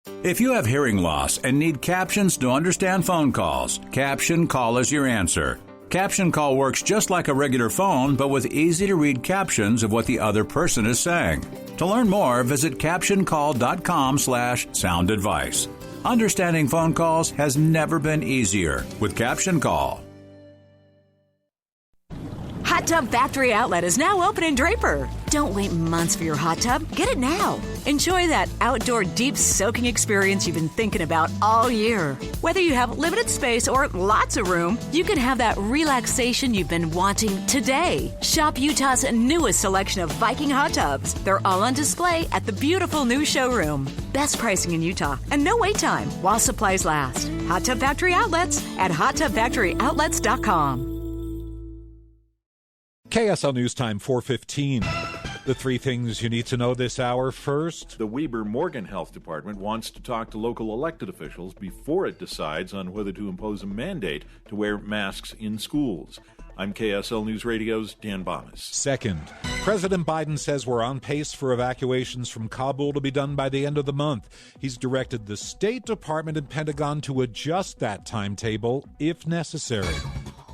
If you have hearing loss and need captions to understand phone calls, Caption Call is your answer. Caption Call works just like a regular phone, but with easy-to-read captions of what the other person is saying. To learn more, visit captioncall.com/soundadvice. Understanding phone calls has never been easier with Caption Call. Hot Tub Factory Outlet is now open in Draper. Don't wait months for your hot tub. Get it now. Enjoy that outdoor deep soaking experience you've been thinking about all year. Whether you have limited space or lots of room, you can have that relaxation you've been wanting today. Shop Utah's newest selection of Viking hot tubs. They're all on display at the beautiful new showroom. Best pricing in Utah and no wait time while supplies last. Hot Tub Factory Outlets at hottubfactoryoutlets.com. KSL News Time 4:15. The three things you need to know this hour. First, the Weber Morgan Health Department wants to talk to local elected officials before it decides on whether to impose a mandate to wear masks in schools. I'm KSL News Radio's Dan Bomas. Second, President Biden says we're on pace for evacuations from Kabul to be done by the end of the month. He's directed the State Department and Pentagon to adjust that timetable if necessary.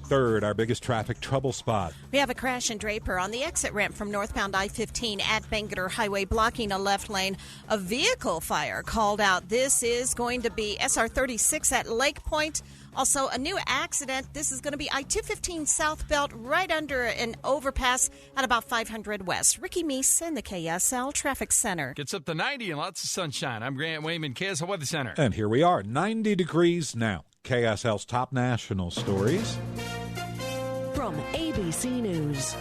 Third, our biggest traffic trouble spot. We have a crash in Draper on the exit ramp from northbound I-15 at Bangerter Highway, blocking a left lane. A vehicle fire called out. This is going to be SR-36 at Lake Point. Also, a new accident. This is going to be I-215 southbound right under an overpass at about 500 West. Ricky Meese in the KSL Traffic Center. Gets up to 90 and lots of sunshine. I'm Grant Wayman, KSL Weather Center. And here we are, 90 degrees now. KSL's top national stories. From ABC News,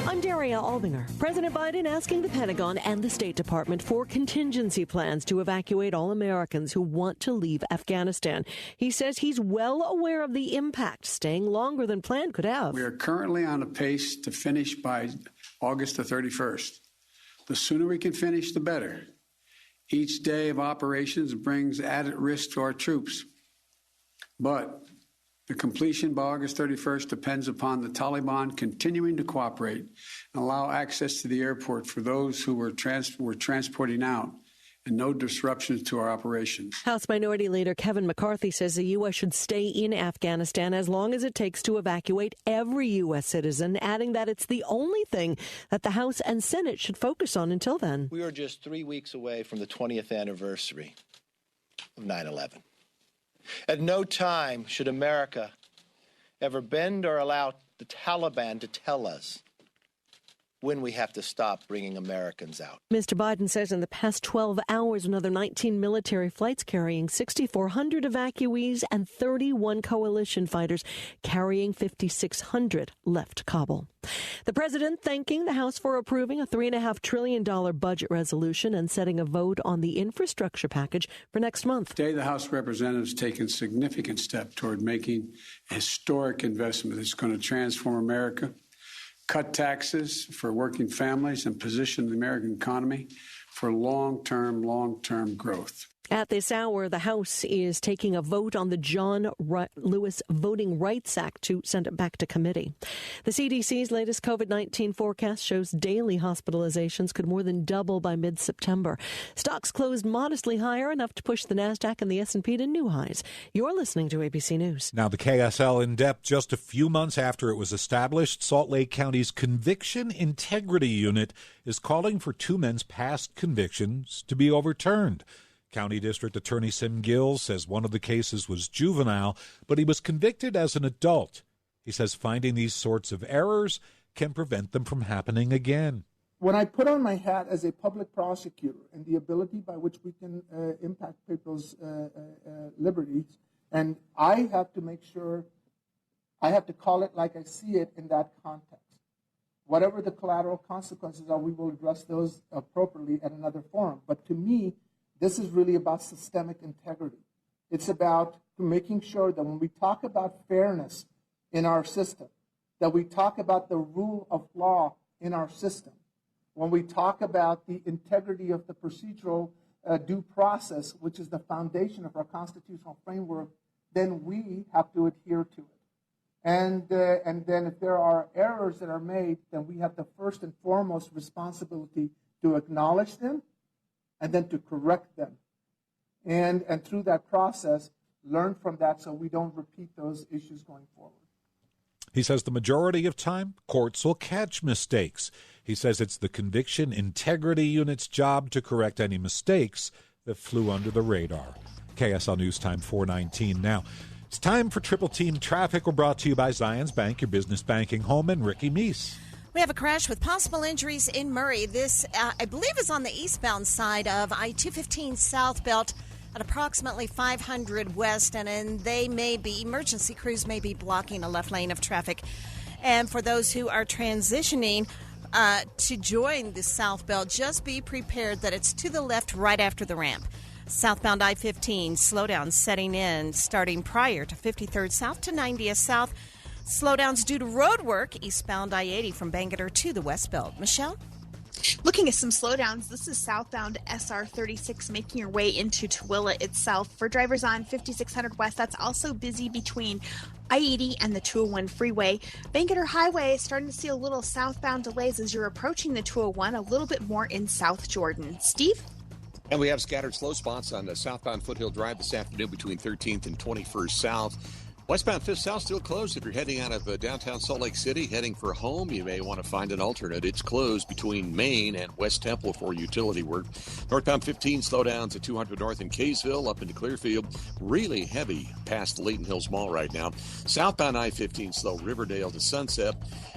I'm Daria Albinger. President Biden asking the Pentagon and the State Department for contingency plans to evacuate all Americans who want to leave Afghanistan. He says he's well aware of the impact staying longer than planned could have. We are currently on a pace to finish by August the 31st. The sooner we can finish, the better. Each day of operations brings added risk to our troops. But the completion by August 31st depends upon the Taliban continuing to cooperate and allow access to the airport for those who we're transporting out, and no disruptions to our operations. House Minority Leader Kevin McCarthy says the U.S. should stay in Afghanistan as long as it takes to evacuate every U.S. citizen, adding that it's the only thing that the House and Senate should focus on until then. We are just 3 weeks away from the 20th anniversary of 9/11. At no time should America ever bend or allow the Taliban to tell us when we have to stop bringing Americans out. Mr. Biden says in the past 12 hours, another 19 military flights carrying 6,400 evacuees and 31 coalition fighters carrying 5,600 left Kabul. The president thanking the House for approving a $3.5 trillion budget resolution and setting a vote on the infrastructure package for next month. Today, the House of Representatives taken a significant step toward making a historic investment that's going to transform America, cut taxes for working families, and position the American economy for long-term growth. At this hour, the House is taking a vote on the John Lewis Voting Rights Act to send it back to committee. The CDC's latest COVID-19 forecast shows daily hospitalizations could more than double by mid-September. Stocks closed modestly higher, enough to push the NASDAQ and the S&P to new highs. You're listening to ABC News. Now the KSL in depth. Just a few months after it was established, Salt Lake County's Conviction Integrity Unit is calling for two men's past convictions to be overturned. County District Attorney Sim Gill says one of the cases was juvenile, but he was convicted as an adult. He says finding these sorts of errors can prevent them from happening again. When I put on my hat as a public prosecutor and the ability by which we can impact people's liberties, and I have to make sure, I have to call it like I see it in that context. Whatever the collateral consequences are, we will address those appropriately at another forum. But to me, this is really about systemic integrity. It's about making sure that when we talk about fairness in our system, that we talk about the rule of law in our system. When we talk about the integrity of the procedural due process, which is the foundation of our constitutional framework, then we have to adhere to it. And then if there are errors that are made, then we have the first and foremost responsibility to acknowledge them and then to correct them. and through that process, learn from that so we don't repeat those issues going forward. He says the majority of time, courts will catch mistakes. He says it's the Conviction Integrity Unit's job to correct any mistakes that flew under the radar. KSL News Time 4:19 now. It's time for Triple Team Traffic. We're brought to you by Zions Bank, your business banking home, and Ricky Meese. We have a crash with possible injuries in Murray. This, I believe, is on the eastbound side of I-215 southbound at approximately 500 west, and emergency crews may be blocking a left lane of traffic. And for those who are transitioning to join the south belt, just be prepared that it's to the left right after the ramp. Southbound I-15, slowdown setting in starting prior to 53rd South to 90th South. Slowdowns due to road work, eastbound I-80 from Bangerter to the West Belt. Michelle? Looking at some slowdowns, this is southbound SR36 making your way into Tooele itself. For drivers on 5600 West, that's also busy between I-80 and the 201 freeway. Bangerter Highway is starting to see a little southbound delays as you're approaching the 201, a little bit more in South Jordan. Steve? And we have scattered slow spots on the southbound Foothill Drive this afternoon between 13th and 21st South. Westbound 5th South still closed. If you're heading out of downtown Salt Lake City, heading for home, you may want to find an alternate. It's closed between Main and West Temple for utility work. Northbound 15 slowdowns at 200 North in Kaysville up into Clearfield. Really heavy past Layton Hills Mall right now. Southbound I-15 slow Riverdale to Sunset.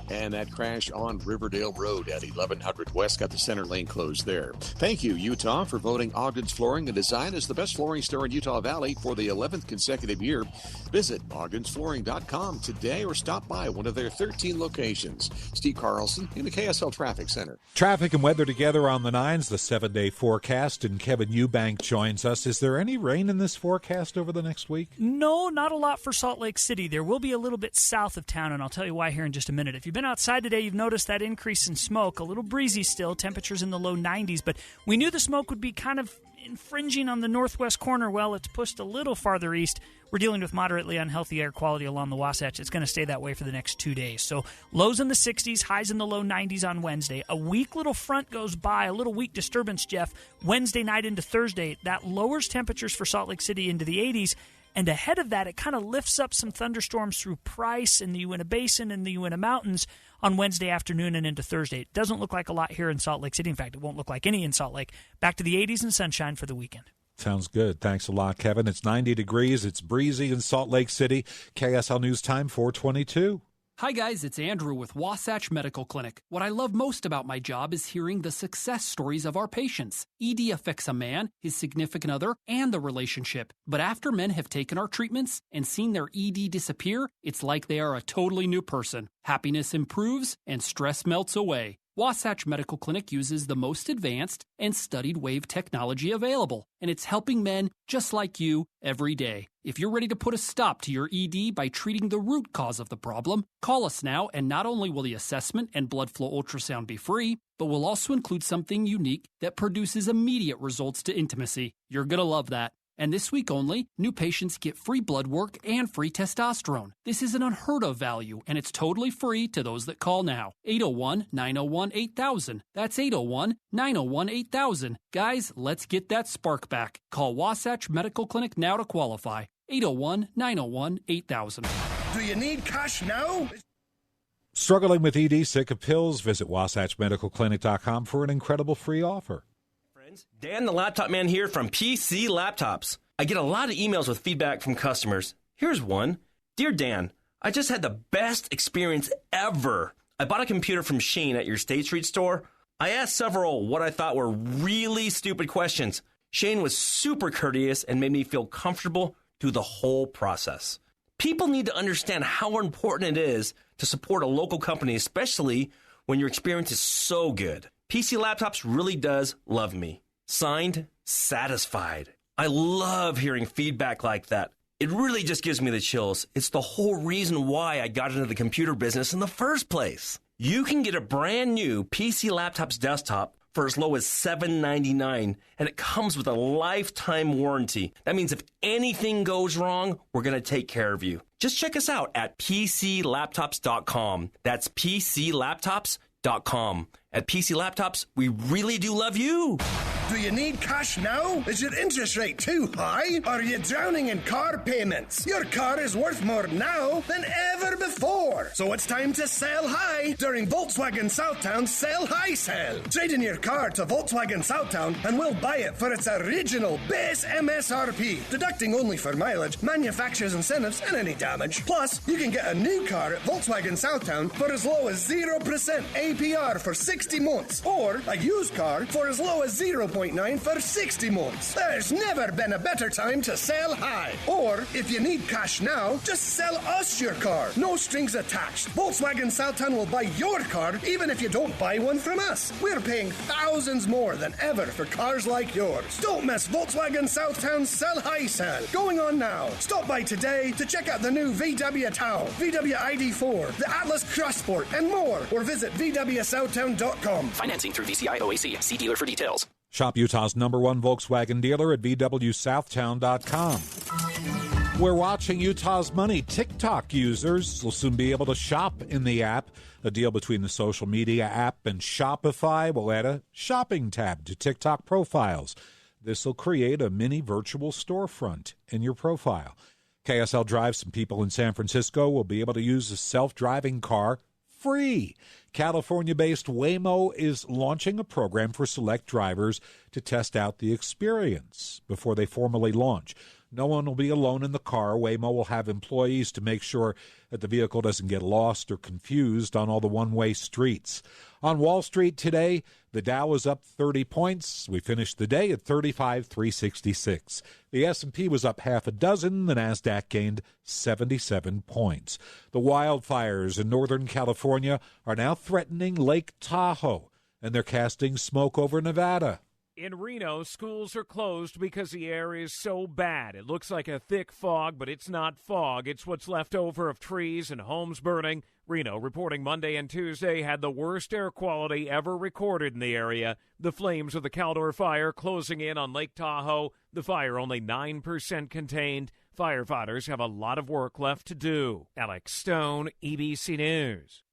And that crash on Riverdale Road at 1100 West got the center lane closed there. Thank you, Utah, for voting Ogden's Flooring and Design as the best flooring store in Utah Valley for the 11th consecutive year. Visit ogdensflooring.com today or stop by one of their 13 locations. Steve Carlson in the KSL Traffic Center. Traffic and weather together on the 9s, the 7-day forecast, and Kevin Eubank joins us. Is there any rain in this forecast over the next week? No, not a lot for Salt Lake City. There will be a little bit south of town, and I'll tell you why here in just a minute. If you've been outside today, you've noticed that increase in smoke. A little breezy still, temperatures in the low 90s, but we knew the smoke would be kind of infringing on the northwest corner. Well, it's pushed a little farther east. We're dealing with moderately unhealthy air quality along the Wasatch. It's going to stay that way for the next 2 days. So lows in the 60s, highs in the low 90s on Wednesday. A weak little front goes by, a little weak disturbance, Jeff, Wednesday night into Thursday. That lowers temperatures for Salt Lake City into the 80s. And ahead of that, it kind of lifts up some thunderstorms through Price and the Uinta Basin and the Uinta Mountains on Wednesday afternoon and into Thursday. It doesn't look like a lot here in Salt Lake City. In fact, it won't look like any in Salt Lake. Back to the 80s and sunshine for the weekend. Sounds good. Thanks a lot, Kevin. It's 90 degrees. It's breezy in Salt Lake City. KSL News Time 4:22. Hi guys, it's Andrew with Wasatch Medical Clinic. What I love most about my job is hearing the success stories of our patients. ED affects a man, his significant other, and the relationship. But after men have taken our treatments and seen their ED disappear, it's like they are a totally new person. Happiness improves and stress melts away. Wasatch Medical Clinic uses the most advanced and studied wave technology available, and it's helping men just like you every day. If you're ready to put a stop to your ED by treating the root cause of the problem, call us now, and not only will the assessment and blood flow ultrasound be free, but we'll also include something unique that produces immediate results to intimacy. You're going to love that. And this week only, new patients get free blood work and free testosterone. This is an unheard of value, and it's totally free to those that call now. 801-901-8000. That's 801-901-8000. Guys, let's get that spark back. Call Wasatch Medical Clinic now to qualify. 801-901-8000. Do you need cash now? Struggling with ED, sick of pills? Visit WasatchMedicalClinic.com for an incredible free offer. Dan the Laptop Man here from PC Laptops. I get a lot of emails with feedback from customers. Here's one. Dear Dan, I just had the best experience ever. I bought a computer from Shane at your State Street store. I asked several what I thought were really stupid questions. Shane was super courteous and made me feel comfortable through the whole process. People need to understand how important it is to support a local company, especially when your experience is so good. PC Laptops really does love me. Signed, Satisfied. I love hearing feedback like that. It really just gives me the chills. It's the whole reason why I got into the computer business in the first place. You can get a brand new PC Laptops desktop for as low as $799, and it comes with a lifetime warranty. That means if anything goes wrong, we're going to take care of you. Just check us out at PCLaptops.com. That's PCLaptops.com. At PC Laptops, we really do love you. Do you need cash now? Is your interest rate too high? Are you drowning in car payments? Your car is worth more now than ever before. So it's time to sell high during Volkswagen Southtown's Sell High sale. Trade in your car to Volkswagen Southtown and we'll buy it for its original base MSRP, deducting only for mileage, manufacturer's incentives, and any damage. Plus, you can get a new car at Volkswagen Southtown for as low as 0% APR for 60 months, or a used car for as low as 0.9 for 60 months. There's never been a better time to sell high. Or, if you need cash now, just sell us your car. No strings attached. Volkswagen Southtown will buy your car even if you don't buy one from us. We're paying thousands more than ever for cars like yours. Don't miss Volkswagen Southtown's Sell High sale. Going on now. Stop by today to check out the new VW Tau, VW ID4, the Atlas Cross Sport, and more. Or visit VWSouthtown.com. Financing through VCI OAC. See dealer for details. Shop Utah's #1 Volkswagen dealer at VWSouthtown.com. We're watching Utah's money. TikTok users will soon be able to shop in the app. A deal between the social media app and Shopify will add a shopping tab to TikTok profiles. This will create a mini virtual storefront in your profile. KSL Drive, some people in San Francisco will be able to use a self-driving car free. California-based Waymo is launching a program for select drivers to test out the experience before they formally launch. No one will be alone in the car. Waymo will have employees to make sure that the vehicle doesn't get lost or confused on all the one-way streets. On Wall Street today, the Dow was up 30 points. We finished the day at 35,366. The S&P was up half a dozen. The Nasdaq gained 77 points. The wildfires in Northern California are now threatening Lake Tahoe, and they're casting smoke over Nevada. In Reno, schools are closed because the air is so bad. It looks like a thick fog, but it's not fog. It's what's left over of trees and homes burning. Reno, reporting Monday and Tuesday, had the worst air quality ever recorded in the area. The flames of the Caldor fire closing in on Lake Tahoe. The fire only 9% contained. Firefighters have a lot of work left to do. Alex Stone, EBC News.